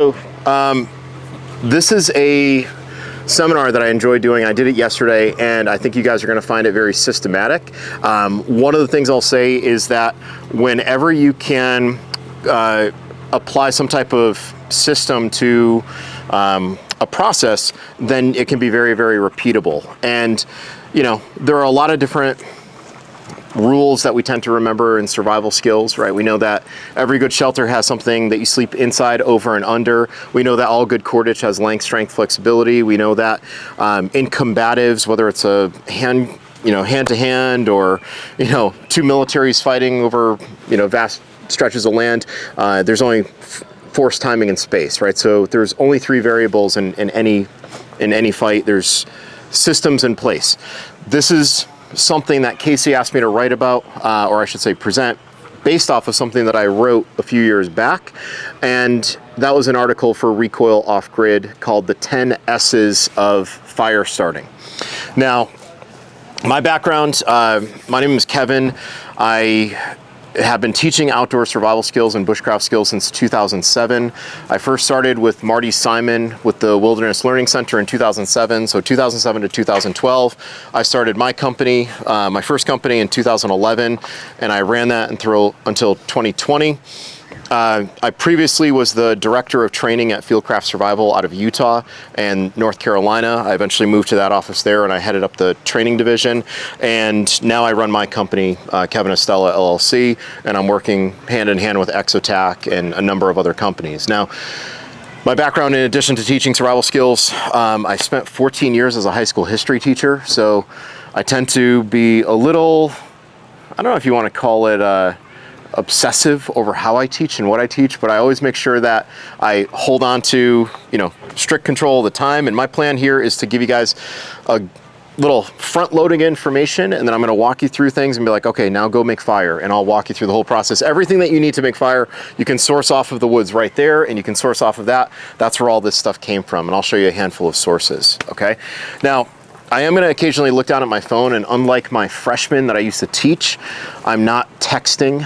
So, this is a seminar that I enjoy doing. I did it yesterday, and I think you guys are going to find it very systematic. One of the things I'll say is that whenever you can apply some type of system to a process, then it can be very, very repeatable. And, you know, there are a lot of different rules that we tend to remember in survival skills, right? We know that every good shelter has something that you sleep inside, over, and under. We know that all good cordage has length, strength, flexibility. We know that in combatives, whether it's a hand-to-hand or, two militaries fighting over, vast stretches of land, there's only force, timing, and space, right? So there's only three variables in any fight. There's systems in place. This is something that Casey asked me to write about, or I should say present, based off of something that I wrote a few years back. And that was an article for Recoil Off Grid called The 10 S's of Fire Starting. Now, my background, my name is Kevin. I have been teaching outdoor survival skills and bushcraft skills since 2007. I first started with Marty Simon with the Wilderness Learning Center in 2007. So 2007 to 2012, I started my company, my first company in 2011, and I ran that until 2020. I previously was the director of training at Fieldcraft Survival out of Utah and North Carolina. I eventually moved to that office there, and I headed up the training division. And now I run my company, Kevin Estela LLC, and I'm working hand in hand with Exotac and a number of other companies. Now, my background, in addition to teaching survival skills, I spent 14 years as a high school history teacher. So I tend to be a little, I don't know if you want to call it obsessive over how I teach and what I teach, but I always make sure that I hold on to, strict control of the time. And my plan here is to give you guys a little front-loading information, and then I'm going to walk you through things and be like, okay, now go make fire, and I'll walk you through the whole process. Everything that you need to make fire, you can source off of the woods right there, and you can source off of that. That's where all this stuff came from, and I'll show you a handful of sources, okay? Now, I am going to occasionally look down at my phone, and unlike my freshmen that I used to teach, I'm not texting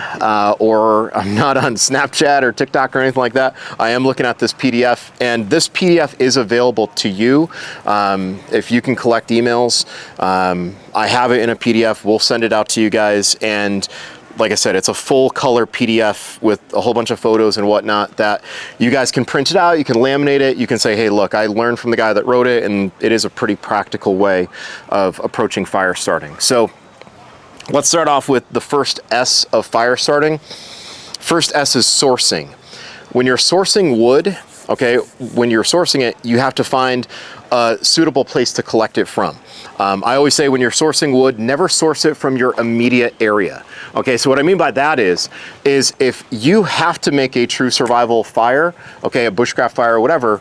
or I'm not on Snapchat or TikTok or anything like that. I am looking at this PDF, and this PDF is available to you if you can collect emails. I have it in a PDF. We'll send it out to you guys, and like I said, it's a full color PDF with a whole bunch of photos and whatnot that you guys can print it out, you can laminate it, you can say, hey, look, I learned from the guy that wrote it, and it is a pretty practical way of approaching fire starting. So let's start off with the first S of fire starting. First S is sourcing. When you're sourcing wood, okay, when you're sourcing it, you have to find a suitable place to collect it from. I always say when you're sourcing wood, never source it from your immediate area. Okay, so what I mean by that is if you have to make a true survival fire, okay, a bushcraft fire or whatever,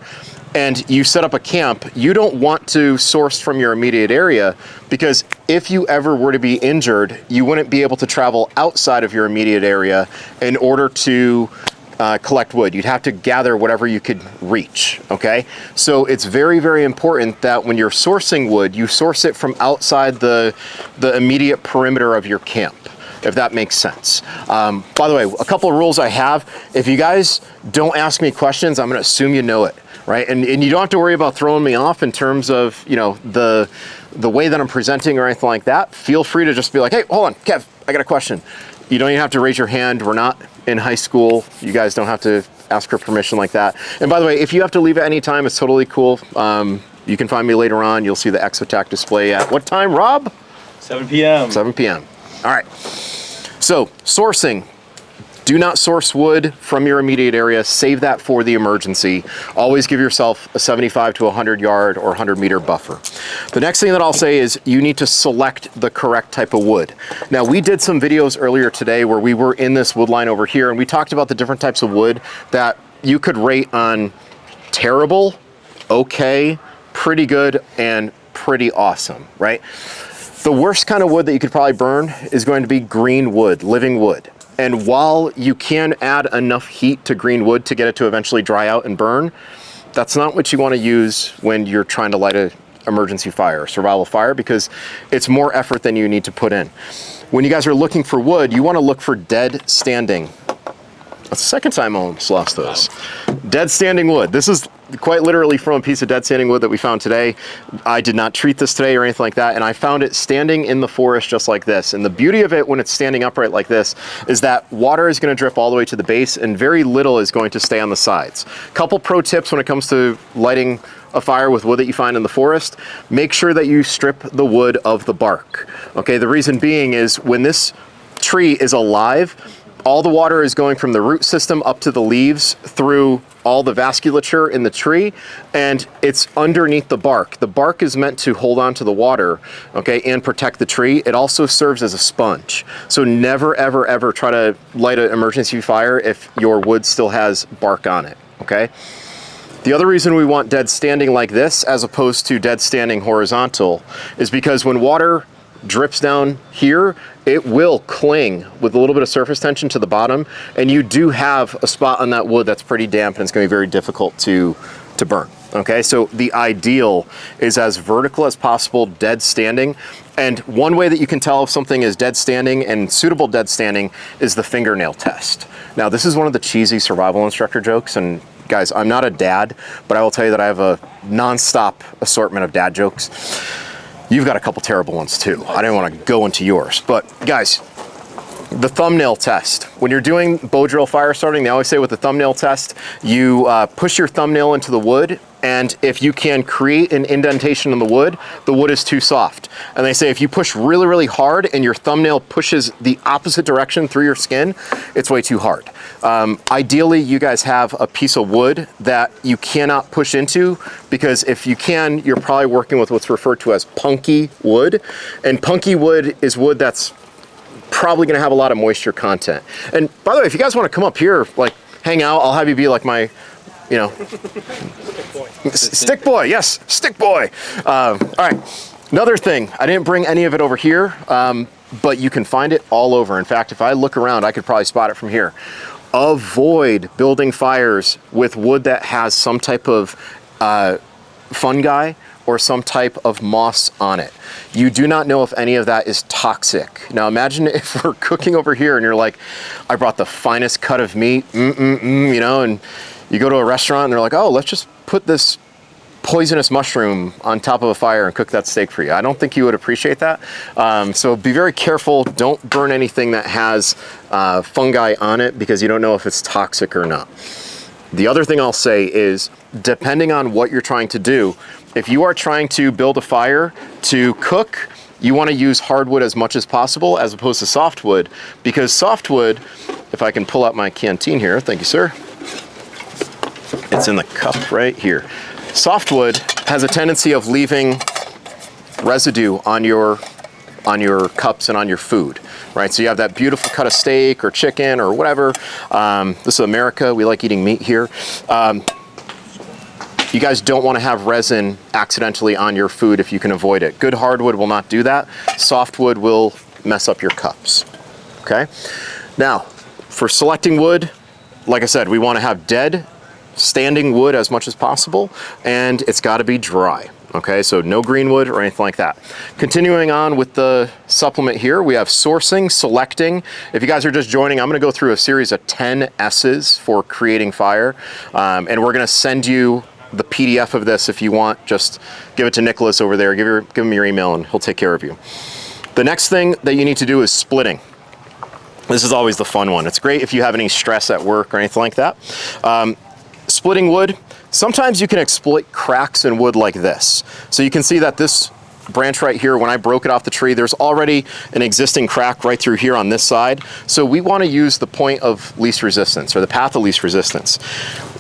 and you set up a camp, you don't want to source from your immediate area, because if you ever were to be injured, you wouldn't be able to travel outside of your immediate area in order to collect wood. You'd have to gather whatever you could reach, okay? So it's very, very important that when you're sourcing wood, you source it from outside the immediate perimeter of your camp, if that makes sense. By the way, a couple of rules I have: if you guys don't ask me questions, I'm gonna assume you know it, right? And you don't have to worry about throwing me off in terms of, the way that I'm presenting or anything like that. Feel free to just be like, hey, hold on, Kev, I got a question. You don't even have to raise your hand. We're not in high school. You guys don't have to ask for permission like that. And by the way, if you have to leave at any time, it's totally cool. You can find me later on. You'll see the Exotac display at what time, Rob? 7 p.m. 7 p.m. All right. So sourcing. Do not source wood from your immediate area. Save that for the emergency. Always give yourself a 75 to 100 yard or 100 meter buffer. The next thing that I'll say is you need to select the correct type of wood. Now, we did some videos earlier today where we were in this wood line over here, and we talked about the different types of wood that you could rate on terrible, okay, pretty good, and pretty awesome, right? The worst kind of wood that you could probably burn is going to be green wood, living wood. And while you can add enough heat to green wood to get it to eventually dry out and burn, that's not what you want to use when you're trying to light an emergency fire, survival fire, because it's more effort than you need to put in. When you guys are looking for wood, you want to look for dead standing That's the second time I almost lost those. Dead standing wood. This is quite literally from a piece of dead standing wood that we found today. I did not treat this today or anything like that, and I found it standing in the forest just like this. And the beauty of it when it's standing upright like this is that water is going to drip all the way to the base and very little is going to stay on the sides. Couple pro tips when it comes to lighting a fire with wood that you find in the forest: make sure that you strip the wood of the bark. Okay, the reason being is when this tree is alive, all the water is going from the root system up to the leaves through all the vasculature in the tree, and it's underneath the bark. The bark is meant to hold on to the water, okay, and protect the tree. It also serves as a sponge. So never, ever, ever try to light an emergency fire if your wood still has bark on it, okay? The other reason we want dead standing like this as opposed to dead standing horizontal is because when water drips down here, it will cling with a little bit of surface tension to the bottom, and you do have a spot on that wood that's pretty damp and it's going to be very difficult to burn. Okay, so the ideal is as vertical as possible, dead standing. And one way that you can tell if something is dead standing and suitable dead standing is the fingernail test. Now, this is one of the cheesy survival instructor jokes, and guys, I'm not a dad, but I will tell you that I have a non-stop assortment of dad jokes. You've got a couple terrible ones too. I didn't want to go into yours, but guys, the thumbnail test. When you're doing bow drill fire starting, they always say with the thumbnail test, you push your thumbnail into the wood, and if you can create an indentation in the wood is too soft. And they say if you push really, really hard and your thumbnail pushes the opposite direction through your skin, it's way too hard. Ideally, you guys have a piece of wood that you cannot push into, because if you can, you're probably working with what's referred to as punky wood. And punky wood is wood that's probably gonna have a lot of moisture content. And by the way, if you guys wanna come up here, like hang out, I'll have you be like my, you know, stick boy, yes, stick boy. All right, another thing, I didn't bring any of it over here, but you can find it all over. In fact, if I look around, I could probably spot it from here. Avoid building fires with wood that has some type of fungi or some type of moss on it. You do not know if any of that is toxic. Now imagine if we're cooking over here and you're like, I brought the finest cut of meat, you know, and you go to a restaurant and they're like, oh, let's just put this poisonous mushroom on top of a fire and cook that steak for you. I don't think you would appreciate that. So be very careful. Don't burn anything that has fungi on it, because you don't know if it's toxic or not. The other thing I'll say is, depending on what you're trying to do, if you are trying to build a fire to cook, you want to use hardwood as much as possible as opposed to softwood, because softwood, if I can pull out my canteen here, thank you, sir. It's in the cup right here. Softwood has a tendency of leaving residue on your cups and on your food, right? So you have that beautiful cut of steak or chicken or whatever. This is America, we like eating meat here. You guys don't want to have resin accidentally on your food if you can avoid it. Good hardwood will not do that. Softwood will mess up your cups, okay? Now, for selecting wood, like I said, we want to have dead standing wood as much as possible, and it's got to be dry. Okay, so no green wood or anything like that. Continuing on with the supplement here, we have sourcing, selecting. If you guys are just joining, I'm going to go through a series of 10 S's for creating fire, and we're going to send you the PDF of this if you want. Just give it to Nicholas over there, give him your email and he'll take care of you. The next thing that you need to do is splitting. This is always the fun one. It's great if you have any stress at work or anything like that. Splitting wood, sometimes you can exploit cracks in wood like this. So you can see that this branch right here, when I broke it off the tree, there's already an existing crack right through here on this side. So we want to use the point of least resistance, or the path of least resistance.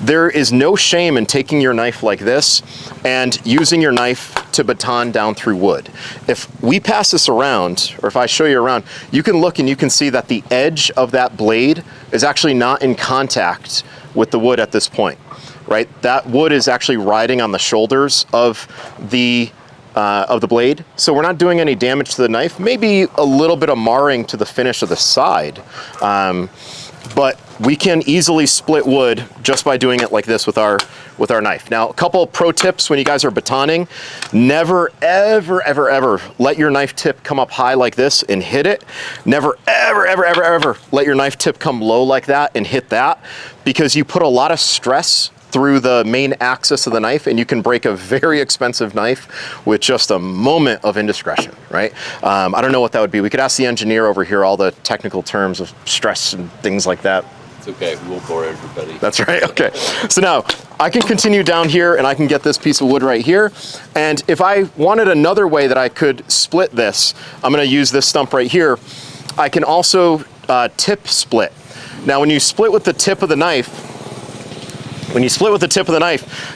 There is no shame in taking your knife like this and using your knife to baton down through wood. If we pass this around, or if I show you around, you can look and you can see that the edge of that blade is actually not in contact with the wood at this point, right? That wood is actually riding on the shoulders of the blade. So we're not doing any damage to the knife, maybe a little bit of marring to the finish of the side. but we can easily split wood just by doing it like this with our knife. Now, a couple of pro tips when you guys are batoning: never, ever, ever, ever let your knife tip come up high like this and hit it. Never, ever, ever, ever, ever let your knife tip come low like that and hit that, because you put a lot of stress through the main axis of the knife, and you can break a very expensive knife with just a moment of indiscretion, right? I don't know what that would be. We could ask the engineer over here all the technical terms of stress and things like that. It's okay, we'll bore everybody. That's right, okay. So now, I can continue down here and I can get this piece of wood right here. And if I wanted another way that I could split this, I'm gonna use this stump right here. I can also tip split. Now, when you split with the tip of the knife,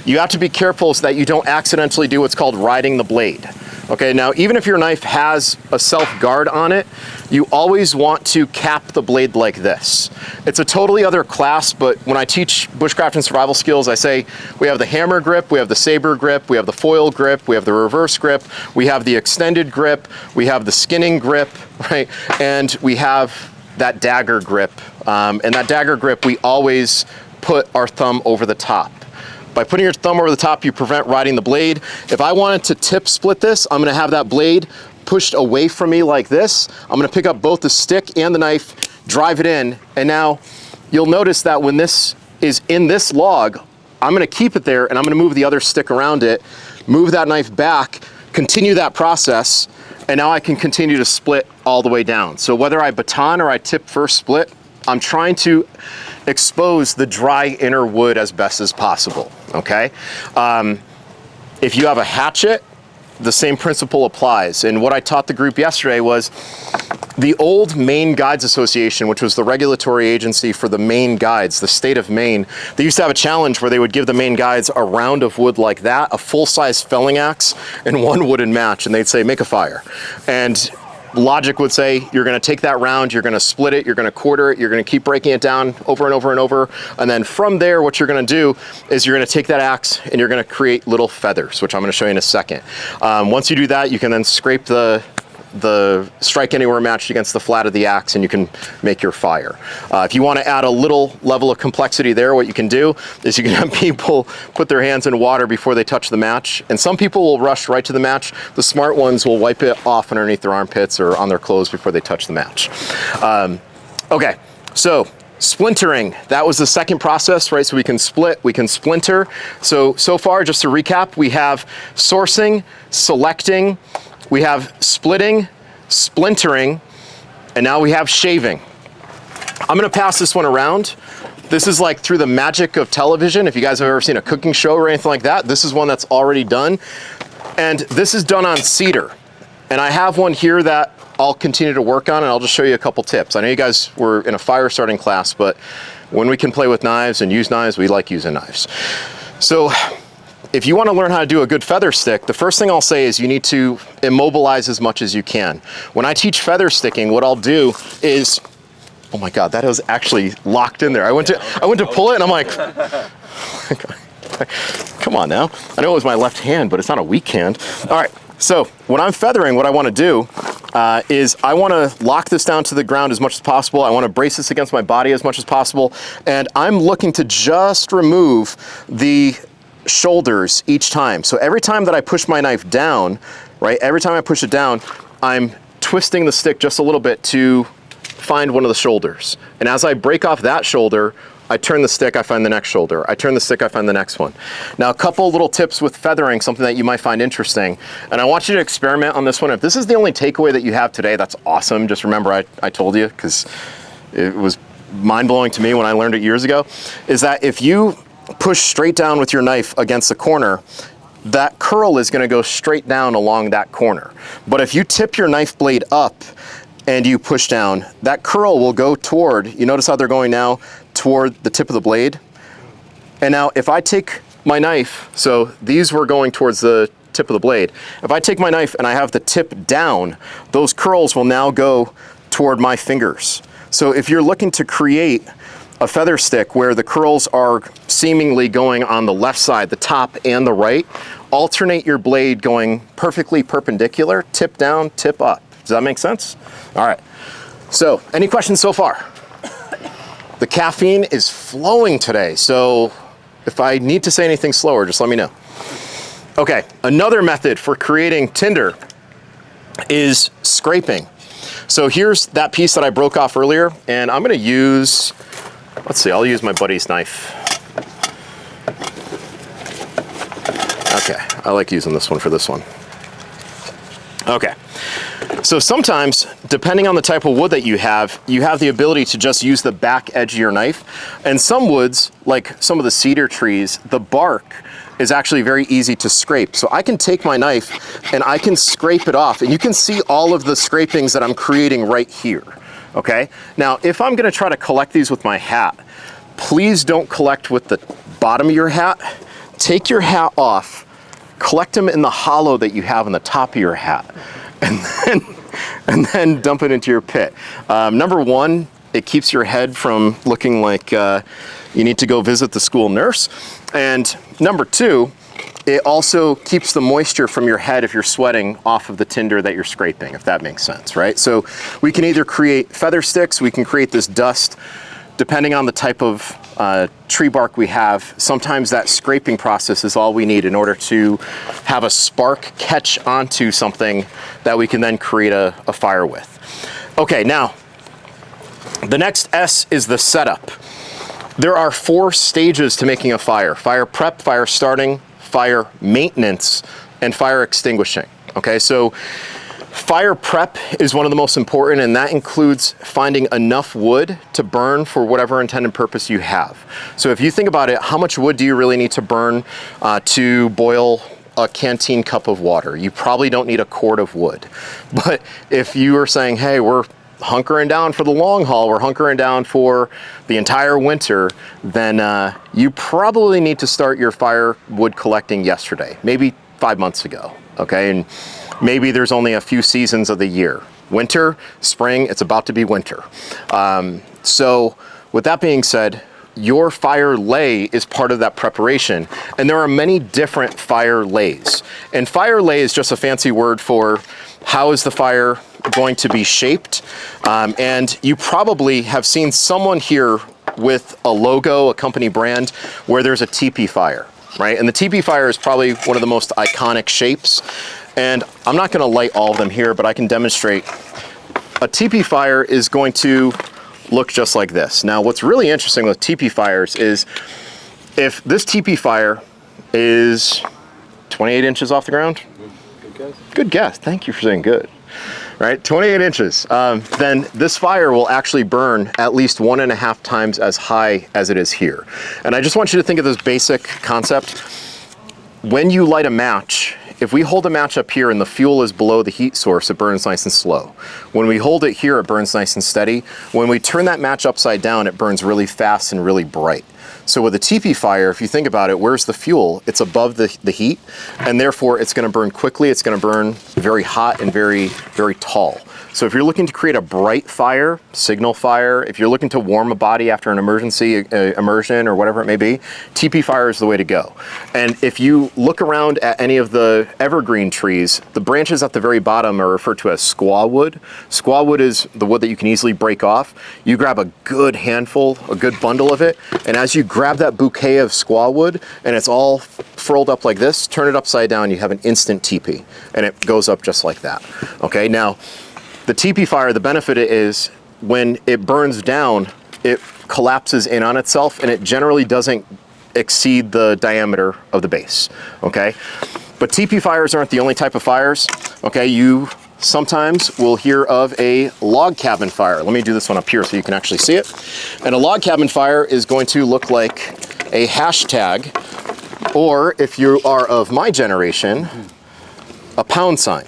you have to be careful so that you don't accidentally do what's called riding the blade. Okay, now even if your knife has a self-guard on it, you always want to cap the blade like this. It's a totally other class, but when I teach bushcraft and survival skills, I say we have the hammer grip, we have the saber grip, we have the foil grip, we have the reverse grip, we have the extended grip, we have the skinning grip, right? And we have that dagger grip. And that dagger grip, we always put our thumb over the top. By putting your thumb over the top, you prevent riding the blade. If I wanted to tip split this, I'm gonna have that blade pushed away from me like this. I'm gonna pick up both the stick and the knife, drive it in, and now you'll notice that when this is in this log, I'm gonna keep it there and I'm gonna move the other stick around it, move that knife back, continue that process, and now I can continue to split all the way down. So whether I baton or I tip first split, I'm trying to expose the dry inner wood as best as possible, okay? If you have a hatchet, the same principle applies. And what I taught the group yesterday was the old Maine Guides Association, which was the regulatory agency for the Maine guides, the state of Maine. They used to have a challenge where they would give the Maine guides a round of wood like that, a full-size felling axe, and one wooden match, and they'd say, make a fire. And logic would say, you're gonna take that round, you're gonna split it, you're gonna quarter it, you're gonna keep breaking it down over and over and over. And then from there, what you're gonna do is you're gonna take that axe and you're gonna create little feathers, which I'm gonna show you in a second. Once you do that, you can then scrape the strike anywhere matched against the flat of the axe and you can make your fire. If you want to add a little level of complexity there, what you can do is you can have people put their hands in water before they touch the match, and some people will rush right to the match. The smart ones will wipe it off underneath their armpits or on their clothes before they touch the match. Okay, so splintering, that was the second process, right? So we can split, we can splinter. So far, just to recap, we have sourcing, selecting, we have splitting, splintering, and now we have shaving. I'm gonna pass this one around. This is like through the magic of television. If you guys have ever seen a cooking show or anything like that, this is one that's already done. And this is done on cedar. And I have one here that I'll continue to work on, and I'll just show you a couple tips. I know you guys were in a fire starting class, but when we can play with knives and use knives, we like using knives. So if you want to learn how to do a good feather stick, the first thing I'll say is you need to immobilize as much as you can. When I teach feather sticking, what I'll do is, oh my God, that was actually locked in there. I went to pull it and I'm like, come on now. I know it was my left hand, but it's not a weak hand. All right, so when I'm feathering, what I want to do is I want to lock this down to the ground as much as possible. I want to brace this against my body as much as possible. And I'm looking to just remove the shoulders each time. So every time that I push my knife down, right, every time I push it down, I'm twisting the stick just a little bit to find one of the shoulders. And as I break off that shoulder, I turn the stick, I find the next shoulder. I turn the stick, I find the next one. Now, a couple little tips with feathering, something that you might find interesting. And I want you to experiment on this one. If this is the only takeaway that you have today, that's awesome. Just remember I told you, because it was mind-blowing to me when I learned it years ago, is that if you push straight down with your knife against the corner, that curl is gonna go straight down along that corner. But if you tip your knife blade up and you push down, that curl will go toward, you notice how they're going now, toward the tip of the blade? And now if I take my knife, so these were going towards the tip of the blade. If I take my knife and I have the tip down, those curls will now go toward my fingers. So if you're looking to create a feather stick where the curls are seemingly going on the left side, the top and the right, alternate your blade going perfectly perpendicular, tip down, tip up. Does that make sense? All right, so any questions so far? The caffeine is flowing today, so if I need to say anything slower, just let me know. Okay, another method for creating tinder is scraping. So here's that piece that I broke off earlier, and I'm gonna use, let's see, I'll use my buddy's knife. Okay, I like using this one for this one. Okay, so sometimes, depending on the type of wood that you have the ability to just use the back edge of your knife. And some woods, like some of the cedar trees, the bark is actually very easy to scrape. So I can take my knife and I can scrape it off, and you can see all of the scrapings that I'm creating right here, okay? Now, if I'm gonna try to collect these with my hat, please don't collect with the bottom of your hat. Take your hat off, collect them in the hollow that you have on the top of your hat, and then dump it into your pit. Number one, it keeps your head from looking like you need to go visit the school nurse. And number two, it also keeps the moisture from your head if you're sweating off of the tinder that you're scraping, if that makes sense, right? So we can either create feather sticks, we can create this dust, depending on the type of tree bark we have. Sometimes that scraping process is all we need in order to have a spark catch onto something that we can then create a fire with. Okay, now, the next S is the setup. There are 4 stages to making a fire: fire prep, fire starting, fire maintenance, and fire extinguishing. Okay, so fire prep is one of the most important, and that includes finding enough wood to burn for whatever intended purpose you have. So if you think about it, how much wood do you really need to burn to boil a canteen cup of water? You probably don't need a quart of wood. But if you are saying, hey, we're hunkering down for the long haul, we're hunkering down for the entire winter, then you probably need to start your firewood collecting yesterday, maybe 5 months ago, okay? And maybe there's only a few seasons of the year. Winter, spring, it's about to be winter. So with that being said, your fire lay is part of that preparation. And there are many different fire lays. And fire lay is just a fancy word for how is the fire going to be shaped. And you probably have seen someone here with a logo, a company brand, where there's a teepee fire, right? And the teepee fire is probably one of the most iconic shapes. And I'm not gonna light all of them here, but I can demonstrate. A teepee fire is going to look just like this. Now, what's really interesting with teepee fires is if this teepee fire is 28 inches off the ground. Good guess. Good guess, thank you for saying good. Right, 28 inches, then this fire will actually burn at least 1.5 times as high as it is here. And I just want you to think of this basic concept. When you light a match, if we hold a match up here and the fuel is below the heat source, it burns nice and slow. When we hold it here, it burns nice and steady. When we turn that match upside down, it burns really fast and really bright. So with a teepee fire, if you think about it, where's the fuel? It's above the heat, and therefore it's gonna burn quickly, it's gonna burn very hot and very, very tall. So if you're looking to create a bright fire, signal fire, if you're looking to warm a body after an emergency immersion or whatever it may be, teepee fire is the way to go. And if you look around at any of the evergreen trees, the branches at the very bottom are referred to as squaw wood. Squaw wood is the wood that you can easily break off. You grab a good handful, a good bundle of it, and as you grab that bouquet of squaw wood and it's all furled up like this, turn it upside down, you have an instant teepee, and it goes up just like that. Okay, now, the teepee fire, the benefit is when it burns down, it collapses in on itself and it generally doesn't exceed the diameter of the base, okay? But teepee fires aren't the only type of fires, okay? You sometimes will hear of a log cabin fire. Let me do this one up here so you can actually see it. And a log cabin fire is going to look like a hashtag, or if you are of my generation, a pound sign,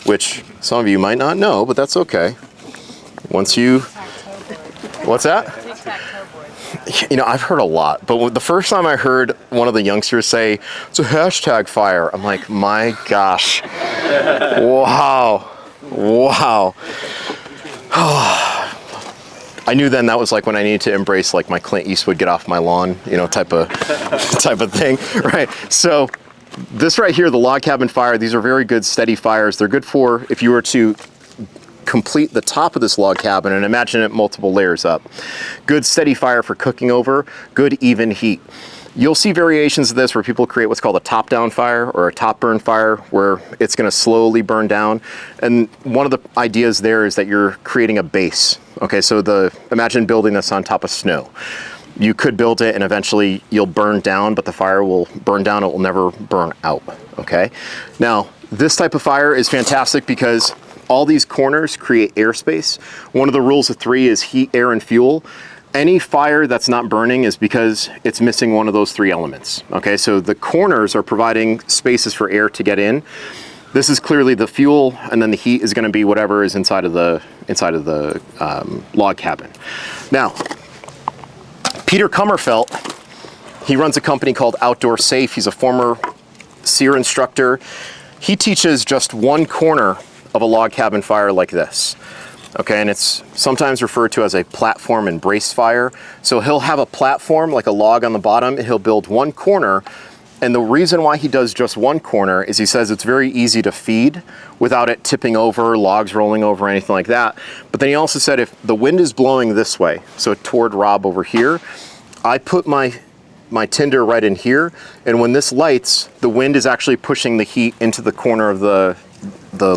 which some of you might not know, but that's okay. Once you, what's that? You know, I've heard a lot, but the first time I heard one of the youngsters say, it's a hashtag fire, I'm like, my gosh, wow, wow. I knew then that was like when I needed to embrace like my Clint Eastwood get off my lawn, you know, type of thing, right? So this right here, the log cabin fire, these are very good steady fires. They're good for if you were to complete the top of this log cabin, and imagine it multiple layers up. Good steady fire for cooking over, good even heat. You'll see variations of this where people create what's called a top-down fire or a top burn fire, where it's going to slowly burn down. And one of the ideas there is that you're creating a base. Okay, so imagine building this on top of snow. You could build it and eventually you'll burn down, but the fire will burn down, it will never burn out, okay? Now, this type of fire is fantastic because all these corners create airspace. One of the rules of 3 is heat, air, and fuel. Any fire that's not burning is because it's missing one of those 3 elements, okay? So the corners are providing spaces for air to get in. This is clearly the fuel, and then the heat is gonna be whatever is inside of the log cabin. Now, Peter Kummerfelt, he runs a company called Outdoor Safe. He's a former SEER instructor. He teaches just one corner of a log cabin fire like this. Okay, and it's sometimes referred to as a platform and brace fire. So he'll have a platform like a log on the bottom, and he'll build one corner. And the reason why he does just one corner is he says it's very easy to feed without it tipping over, logs rolling over, anything like that. But then he also said if the wind is blowing this way, so toward Rob over here, I put my tinder right in here, and when this lights, the wind is actually pushing the heat into the corner of the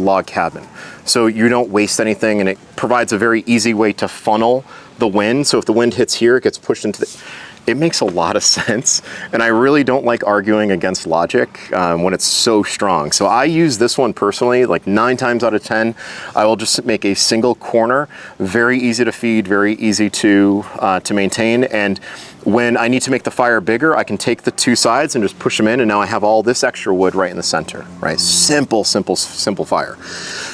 log cabin. So you don't waste anything, and it provides a very easy way to funnel the wind. So if the wind hits here, it gets pushed into the... It makes a lot of sense, and I really don't like arguing against logic when it's so strong. So I use this one personally, like 9 times out of 10, I will just make a single corner, very easy to feed, very easy to maintain, and when I need to make the fire bigger, I can take the 2 sides and just push them in, and now I have all this extra wood right in the center, right? Simple, simple, simple fire.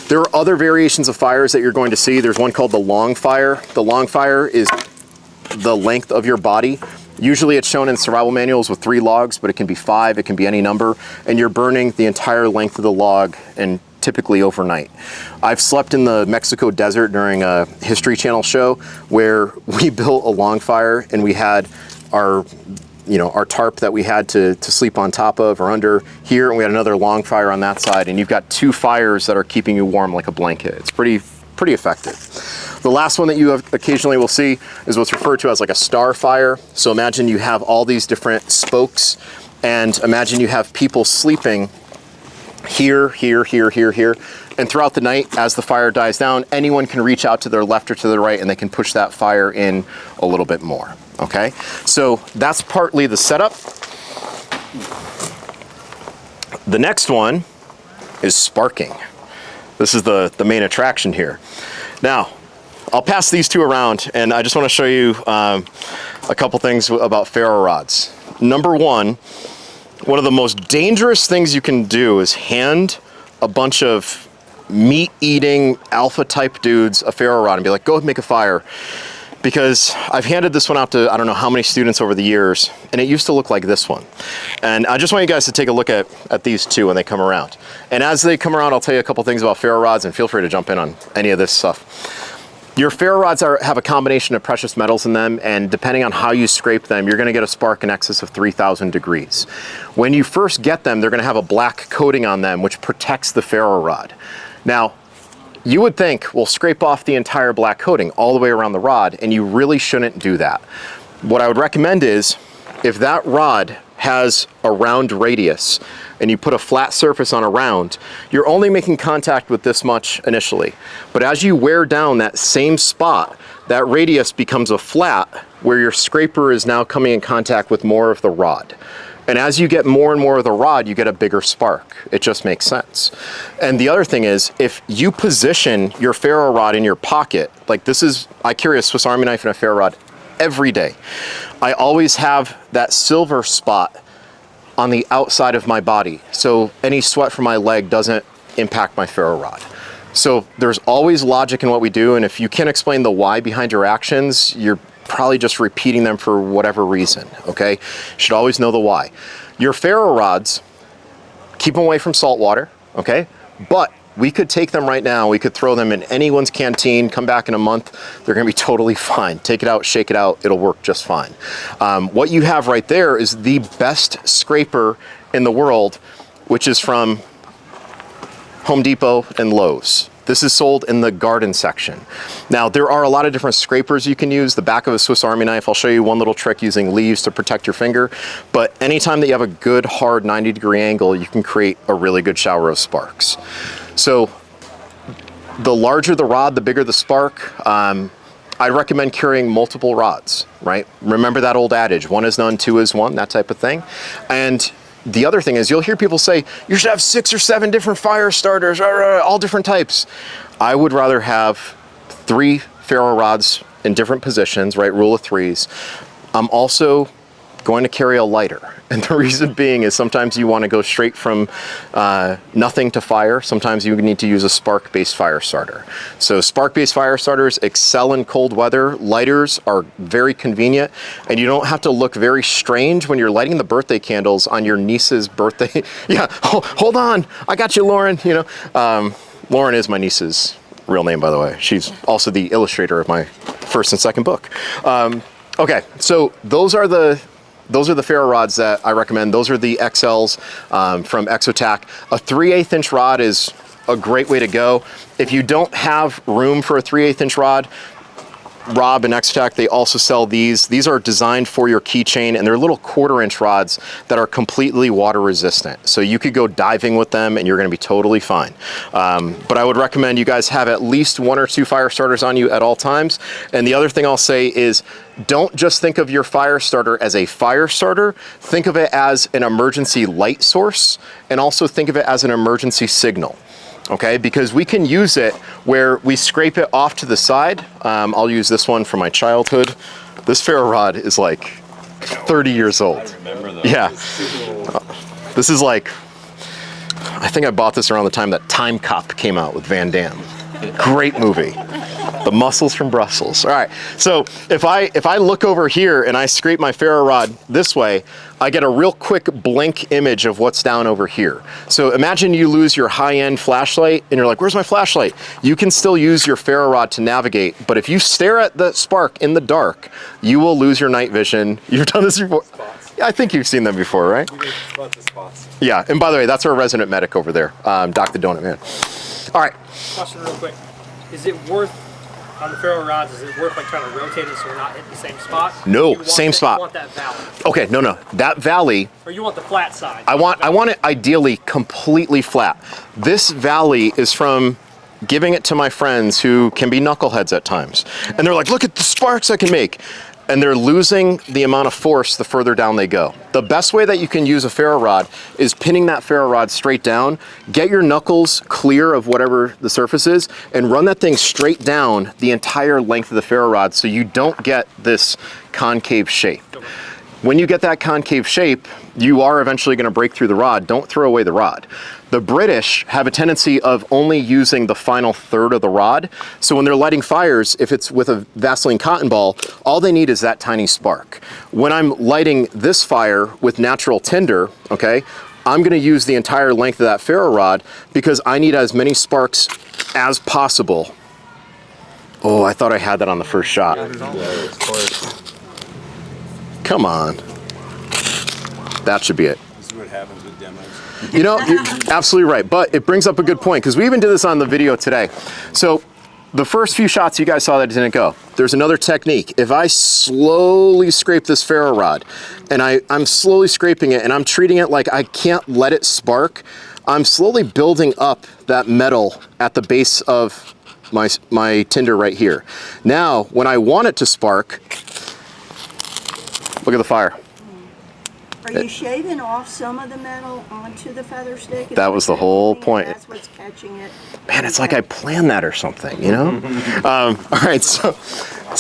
There are other variations of fires that you're going to see. There's one called the long fire. The long fire is the length of your body. Usually it's shown in survival manuals with 3 logs, but it can be 5, it can be any number, and you're burning the entire length of the log, and typically overnight. I've slept in the Mexico desert during a History Channel show where we built a long fire, and we had our tarp that we had to sleep on top of or under here, and we had another long fire on that side, and you've got 2 fires that are keeping you warm like a blanket. It's pretty effective. The last one that you occasionally will see is what's referred to as like a star fire. So imagine you have all these different spokes, and imagine you have people sleeping here, here, here, here, here. And throughout the night, as the fire dies down, anyone can reach out to their left or to their right, and they can push that fire in a little bit more, okay? So that's partly the setup. The next one is sparking. This is the main attraction here. Now, I'll pass these 2 around, and I just want to show you a couple things about ferro rods. Number one of the most dangerous things you can do is hand a bunch of meat-eating alpha-type dudes a ferro rod and be like, go make a fire. Because I've handed this one out to I don't know how many students over the years, and it used to look like this one. And I just want you guys to take a look at these 2 when they come around. And as they come around, I'll tell you a couple things about ferro rods, and feel free to jump in on any of this stuff. Your ferro rods have a combination of precious metals in them, and depending on how you scrape them, you're gonna get a spark in excess of 3,000 degrees. When you first get them, they're gonna have a black coating on them, which protects the ferro rod. Now, you would think, well, scrape off the entire black coating all the way around the rod, and you really shouldn't do that. What I would recommend is, if that rod has a round radius and you put a flat surface on a round, you're only making contact with this much initially. But as you wear down that same spot, that radius becomes a flat where your scraper is now coming in contact with more of the rod. And as you get more and more of the rod, you get a bigger spark. It just makes sense. And the other thing is, if you position your ferro rod in your pocket, like this is, I carry a Swiss Army knife and a ferro rod every day. I always have that silver spot on the outside of my body, so any sweat from my leg doesn't impact my ferro rod. So there's always logic in what we do, and if you can't explain the why behind your actions, you're probably just repeating them for whatever reason, okay? You should always know the why. Your ferro rods, keep them away from salt water, okay? But we could take them right now, we could throw them in anyone's canteen, come back in a month, they're gonna be totally fine. Take it out, shake it out, it'll work just fine. What you have right there is the best scraper in the world, which is from Home Depot and Lowe's. This is sold in the garden section. Now, there are a lot of different scrapers you can use. The back of a Swiss Army knife, I'll show you one little trick using leaves to protect your finger. But anytime that you have a good, hard 90-degree angle, you can create a really good shower of sparks. So the larger the rod, the bigger the spark. I recommend carrying multiple rods, right? Remember that old adage, 1 is none, 2 is 1, that type of thing. And the other thing is you'll hear people say, you should have 6 or 7 different fire starters, all different types. I would rather have 3 ferro rods in different positions, right? Rule of 3s. I'm also going to carry a lighter. And the reason being is sometimes you want to go straight from nothing to fire. Sometimes you need to use a spark-based fire starter. So spark-based fire starters excel in cold weather. Lighters are very convenient, and you don't have to look very strange when you're lighting the birthday candles on your niece's birthday. Yeah, hold on, I got you, Lauren. You know, Lauren is my niece's real name, by the way. She's also the illustrator of my first and second book. Okay, so those are the ferro rods that I recommend. Those are the XLs from Exotac. A 3/8 inch rod is a great way to go. If you don't have room for a 3/8 inch rod, Rob and Exotac, they also sell these. These are designed for your keychain, and they're little 1/4 inch rods that are completely water resistant. So you could go diving with them and you're gonna be totally fine. But I would recommend you guys have at least 1 or 2 fire starters on you at all times. And the other thing I'll say is, don't just think of your fire starter as a fire starter, think of it as an emergency light source, and also think of it as an emergency signal. Okay, because we can use it where we scrape it off to the side. I'll use this one from my childhood. This ferro rod is like 30 years old. I remember those. Yeah. This is like, I think I bought this around the time that Time Cop came out with Van Damme. Great movie. The muscles from Brussels. All right, so if I look over here and I scrape my ferro rod this way, I get a real quick blink image of what's down over here. So imagine you lose your high-end flashlight and you're like, where's my flashlight? You can still use your ferro rod to navigate, but if you stare at the spark in the dark, you will lose your night vision. You've done this before? Yeah, I think you've seen them before, right? Yeah, and by the way, that's our resident medic over there, Doc the Donut Man. All right. Question real quick. Is it worth, on the ferro rods, is it worth like trying to rotate it so we're not hitting the same spot? No, same spot. You want that valley? Okay, no. That valley, Or you want the flat side? I want it ideally completely flat. This valley is from giving it to my friends who can be knuckleheads at times. And they're like, look at the sparks I can make. And they're losing the amount of force the further down they go. The best way that you can use a ferro rod is pinning that ferro rod straight down, get your knuckles clear of whatever the surface is, and run that thing straight down the entire length of the ferro rod so you don't get this concave shape. When you get that concave shape, you are eventually going to break through the rod. Don't throw away the rod. The British have a tendency of only using the final third of the rod. So when they're lighting fires, if it's with a Vaseline cotton ball, all they need is that tiny spark. When I'm lighting this fire with natural tinder, okay, I'm going to use the entire length of that ferro rod because I need as many sparks as possible. Oh, I thought I had that on the first shot. Come on. That should be it. This is what happens with demos. You know, you're absolutely right. But it brings up a good point because we even did this on the video today. So the first few shots you guys saw that didn't go. There's another technique. If I slowly scrape this ferro rod and I'm slowly scraping it and I'm treating it like I can't let it spark, I'm slowly building up that metal at the base of my tinder right here. Now, when I want it to spark, look at the fire. Are you shaving off some of the metal onto the feather stick? That was the whole point. That's what's catching it. Man, it's like I planned that or something, you know? All right, so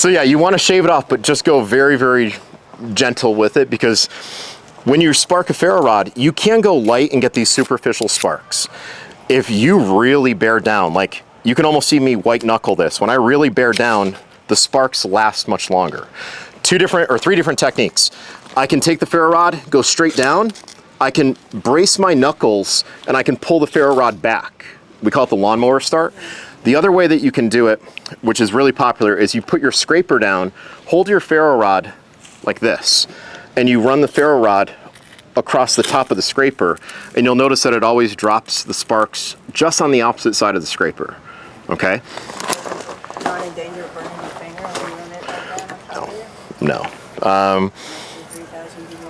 yeah, you want to shave it off, but just go very, very gentle with it because when you spark a ferro rod, you can go light and get these superficial sparks. If you really bear down, like you can almost see me white knuckle this. When I really bear down, the sparks last much longer. 3 different techniques. I can take the ferro rod, go straight down. I can brace my knuckles and I can pull the ferro rod back. We call it the lawnmower start. The other way that you can do it, which is really popular, is you put your scraper down, hold your ferro rod like this, and you run the ferro rod across the top of the scraper, and you'll notice that it always drops the sparks just on the opposite side of the scraper. okay? Not in danger of burning your finger when you're on it like that on top of you? No. 3,000 degrees.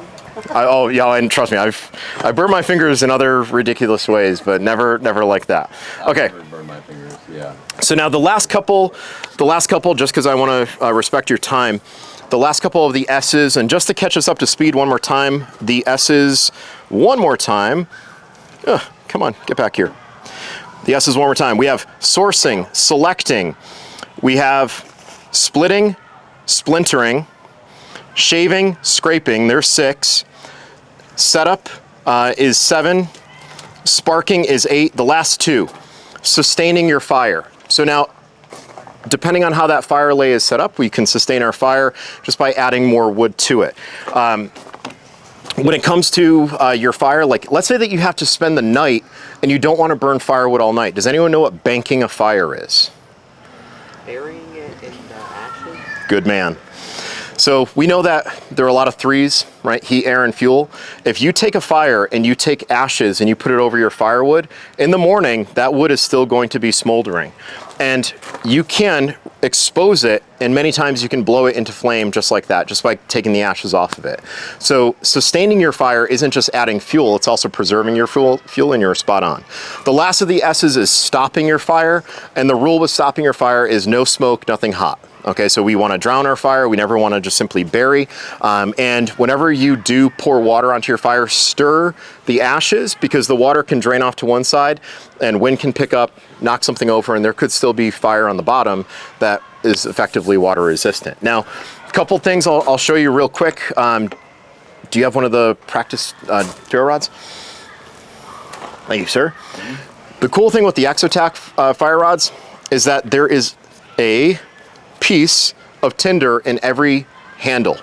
Oh yeah, and trust me, I burned my fingers in other ridiculous ways, but never like that. Okay. I've never burned my fingers, yeah. So now the last couple, just because I want to respect your time, the last couple of the S's, and just to catch us up to speed one more time, the S's one more time. Come on, get back here. The S's one more time. We have sourcing, selecting. We have splitting, splintering, shaving, scraping. There's 6. Setup is 7. Sparking is 8. The last 2. Sustaining your fire. So now, depending on how that fire lay is set up, we can sustain our fire just by adding more wood to it. When it comes to your fire, like let's say that you have to spend the night and you don't want to burn firewood all night. Does anyone know what banking a fire is? Burying it in the ashes? Good man. So we know that there are a lot of 3s, right? Heat, air, and fuel. If you take a fire and you take ashes and you put it over your firewood, in the morning, that wood is still going to be smoldering. And you can expose it, and many times you can blow it into flame just like that, just by taking the ashes off of it. So sustaining your fire isn't just adding fuel, it's also preserving your fuel, and you're spot on. The last of the S's is stopping your fire, and the rule with stopping your fire is no smoke, nothing hot. Okay, so we want to drown our fire. We never want to just simply bury. And whenever you do pour water onto your fire, stir the ashes, because the water can drain off to one side and wind can pick up, knock something over, and there could still be fire on the bottom that is effectively water resistant. Now, a couple things I'll show you real quick. Do you have one of the practice ferro rods? Thank you, sir. The cool thing with the Exotac fire rods is that there is a piece of tinder in every handle.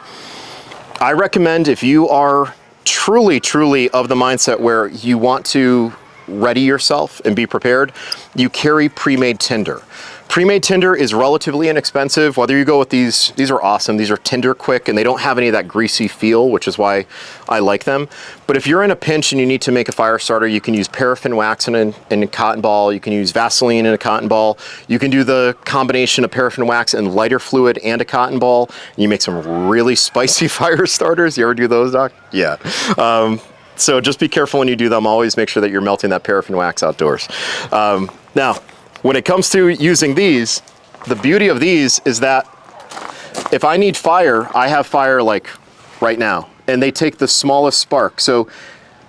I recommend, if you are truly of the mindset where you want to ready yourself and be prepared, you carry pre-made tinder. Pre-made tinder is relatively inexpensive. Whether you go with these are awesome. These are tinder quick and they don't have any of that greasy feel, which is why I like them. But if you're in a pinch and you need to make a fire starter, you can use paraffin wax in a cotton ball. You can use Vaseline in a cotton ball. You can do the combination of paraffin wax and lighter fluid and a cotton ball. And you make some really spicy fire starters. You ever do those, Doc? Yeah. So just be careful when you do them. Always make sure that you're melting that paraffin wax outdoors. Now, when it comes to using these, the beauty of these is that if I need fire, I have fire like right now, and they take the smallest spark. So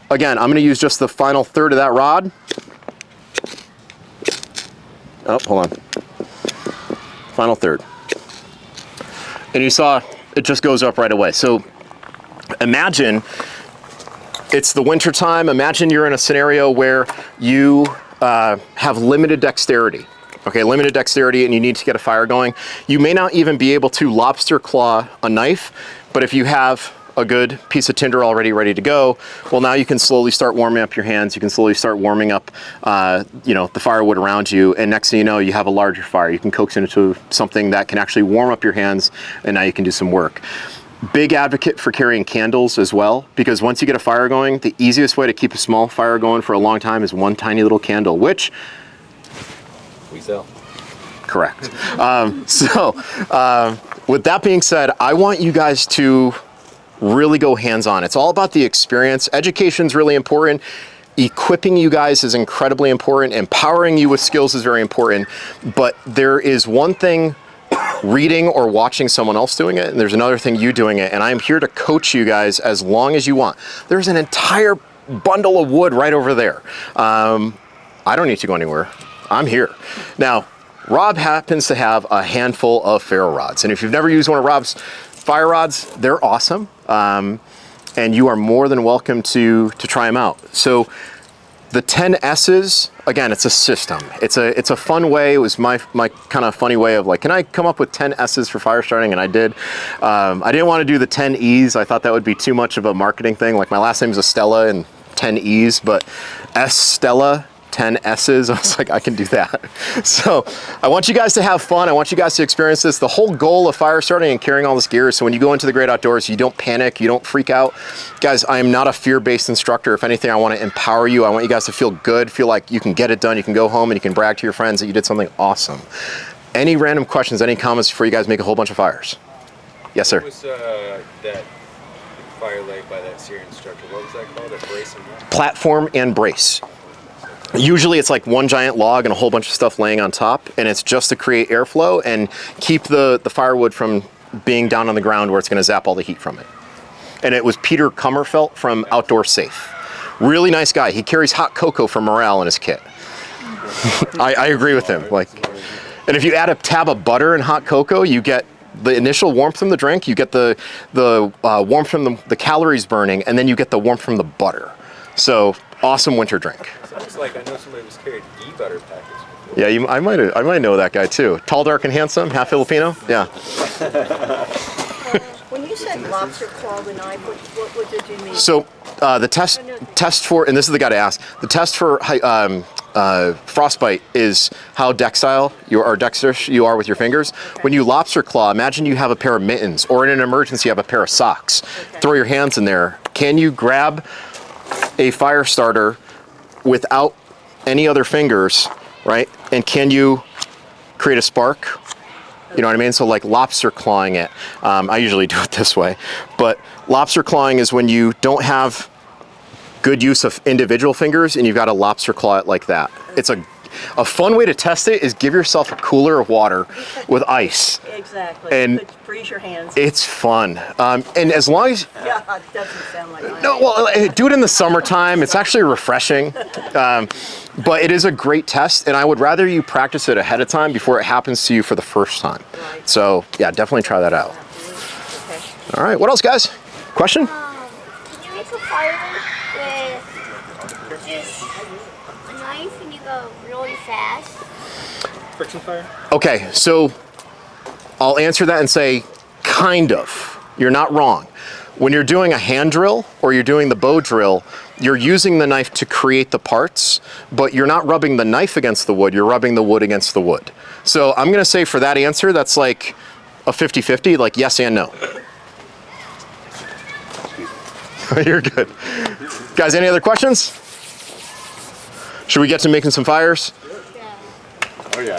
again, I'm gonna use just the final third of that rod. Oh, hold on. Final third. And you saw it just goes up right away. So imagine it's the winter time. Imagine you're in a scenario where you have limited dexterity. Okay, limited dexterity, and you need to get a fire going. You may not even be able to lobster claw a knife, but if you have a good piece of tinder already ready to go, well, now you can slowly start warming up your hands. You can slowly start warming up, the firewood around you, and next thing you know, you have a larger fire. You can coax it into something that can actually warm up your hands, and now you can do some work. Big advocate for carrying candles as well, because once you get a fire going, the easiest way to keep a small fire going for a long time is one tiny little candle, which We sell. correct. With that being said, I want you guys to really go hands-on. It's all about the experience. Education's really important. Equipping you guys is incredibly important. Empowering you with skills is very important. But there is one thing reading or watching someone else doing it, and there's another thing you doing it, and I'm here to coach you guys as long as you want. There's an entire bundle of wood right over there. I don't need to go anywhere. I'm here. Now, Rob happens to have a handful of ferro rods, and if you've never used one of Rob's fire rods, they're awesome, and you are more than welcome to try them out. So the 10 S's, again, it's a system. It's a fun way. It was my kind of funny way of like, can I come up with 10 S's for fire starting? And I did. I didn't want to do the 10 E's. I thought that would be too much of a marketing thing. Like my last name is Estela and 10 E's, but Estela 10 S's. I was like, I can do that. So I want you guys to have fun. I want you guys to experience this. The whole goal of fire starting and carrying all this gear is so when you go into the great outdoors, you don't panic, you don't freak out. Guys, I am not a fear-based instructor. If anything, I want to empower you. I want you guys to feel good, feel like you can get it done. You can go home and you can brag to your friends that you did something awesome. Any random questions, any comments before you guys make a whole bunch of fires? Yes, sir. What was that fire leg by that Syrian instructor? What was that called? A brace and what? Platform and brace. Usually it's like one giant log and a whole bunch of stuff laying on top, and it's just to create airflow and keep the firewood from being down on the ground where it's going to zap all the heat from it. And it was Peter Kummerfelt from Outdoor Safe. Really nice guy. He carries hot cocoa for morale in his kit. I agree with him. Like, and if you add a tab of butter and hot cocoa, you get the initial warmth from the drink, you get the warmth from the calories burning, and then you get the warmth from the butter. So awesome winter drink. Sounds like I know somebody was carrying ghee butter packets. Yeah, I might know that guy too. Tall, dark, and handsome, half Filipino. Yeah. When you said lobster claw the knife, what did you mean? So the test for, and this is the guy to ask. The test for frostbite is how dexterous you are with your fingers. Okay. When you lobster claw, imagine you have a pair of mittens, or in an emergency you have a pair of socks. Okay. Throw your hands in there. Can you grab a fire starter without any other fingers, right? And can you create a spark? You know what I mean? So like lobster clawing it. I usually do it this way, but lobster clawing is when you don't have good use of individual fingers and you've got to lobster claw it like that. It's a fun way to test it is give yourself a cooler of water with ice. Exactly. And freeze your hands. it's fun. And as long as, Yeah, it doesn't sound like ice. no, well, do it in the summertime. It's actually refreshing. But it is a great test, and I would rather you practice it ahead of time before it happens to you for the first time. Right. So, yeah, definitely try that out. Absolutely. Okay. All right, what else, guys? Question? Can you make a fire with just a knife and you go really fast? Friction fire? Okay, so I'll answer that and say, kind of. You're not wrong. When you're doing a hand drill or you're doing the bow drill, you're using the knife to create the parts, but you're not rubbing the knife against the wood, you're rubbing the wood against the wood. So I'm gonna say for that answer, that's like a 50-50, like yes and no. You're good. Guys, any other questions? Should we get to making some fires?